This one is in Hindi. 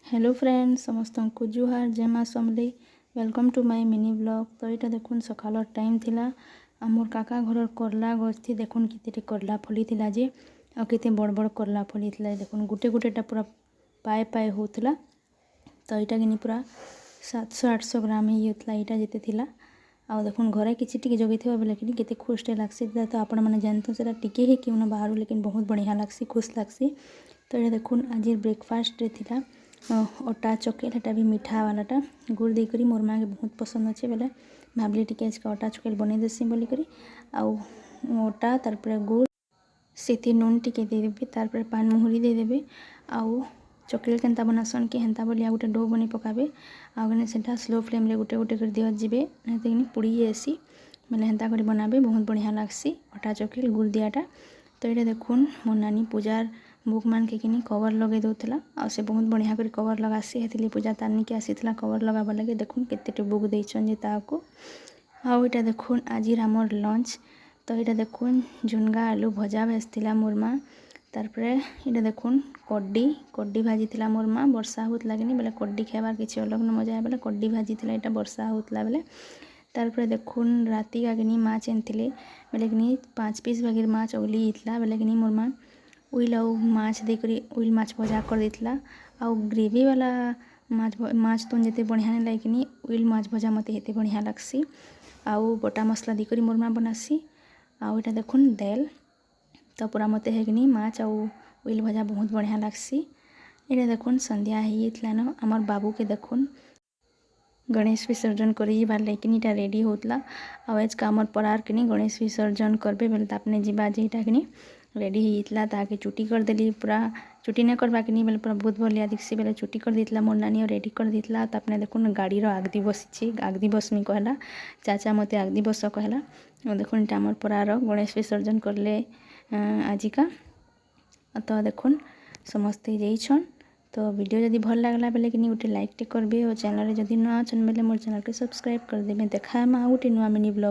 हेलो फ्रेंड्स समस्त को जुहार जय माँ Samalei welcome to my mini blog. तो यहाँ देखुन सकाल टाइम थिला आमर काका घर करला गछ थी देखुन केते करला फली थिला जे आ केते बड़ बड़ करला फली थिला देखुन गुटे गुटेटा पूरा पाए पाए होतला। तो यहाँ कि पूरा 700-800 ग्राम ही होतला यहाँ जिते थिला आ देखुन घरे किछि जगै थिबा बेले कि केते खुशटे लागसी। तो आपण माने जानतो सेटा टिके ही क्यों ना बाहर लेकिन बहुत बढ़िया लागसी खुश लागसी। तो ये देखुन आज ब्रेकफास्ट रे थिला अटा चकेल हेटा भी मीठा वालाटा गुड़ देकर मोर माँ के बहुत पसंद अच्छे बोले भावली टी आज का अटा चकेल बनई देसी बोलिक अटा तार गुड़ से नून टी देदेवी तार पान मुहुरी देदेवे आउ चकेल केन्ता बनासन कि हेन्ता बोली गोटे डो बनी पकाबे आगे से स्लो फ्लेम रे गोटे गोटे कर दिया जीवे नहीं पुड़ी जासी बोले हेन्ता कर बनाबे बहुत बढ़िया लागसी अटा चकेल गुड़ दियाटा। तो ये देखुन मो नानी पूजार बुक मान के किनी कवर लगे दौला आ से बहुत बढ़िया कर कवर लगासी हेतली पूजा तानी के आसीला कवर लगाबा लगे देखुन केते बुक देछन जे ताको आउ इटा देखुन आज आमर लंच। तो यहाँ देखुन झुनगा आलू भजा भाजला मोर माँ तारपरे यहाँ देखुन कड्डी भाजी मोर माँ वर्षा होता कि बोले कड्डी खाबार किसी अलग न मजा बोले कड्डी भाजी यहाँ वर्षा होता बेले तारपरे देखुन राति का कि माछ आनी बोले कि 5 पीस भागी माछ अगली होता बोले कि मोर माँ उइल आउ माछ देकर उइल माछ भजा कर देता आउ ग्रेवी वाला माछ तो जिते बढ़िया नहीं लगे कि उइल माछ भजा मत हेते बढ़िया लगसी आउ बटा मसला देकर मोर माँ बनासी आउ यहाँ देखुन दाल तो पूरा मत है कि माछ आउ उइल भजा बहुत बढ़िया लगसी। यहाँ देखुन संध्या होता न आमर बाबू के देखुन गणेश विसर्जन कर लेकिन रेडी होता आज का आमर परार कि गणेश विसर्जन करबे बोले आपने जीवा जेटा कि रेडी होता ताकि चुटी कर देली पूरा चुटी नहीं करवा कि बोले पूरा बहुत भलिया दिखसी बोले चुटी कर देता मोर नानी रेडी कर देता। तो आपने देखुन गाड़ी आगदी बसी आगदी बसमी कहला चाचा मत आगदी बस कहला देखुन आमर परार गणेश विसर्जन करले आजिका। तो देखुन समस्ते जाइछन। तो वीडियो जदि भल लगला बेले कि गोटे लाइक टे करबे और चैनल जदि न अछन बेले मोर चैनल के सब्सक्राइब कर देबे। देखा गोटे नुआ मिनी ब्लॉग।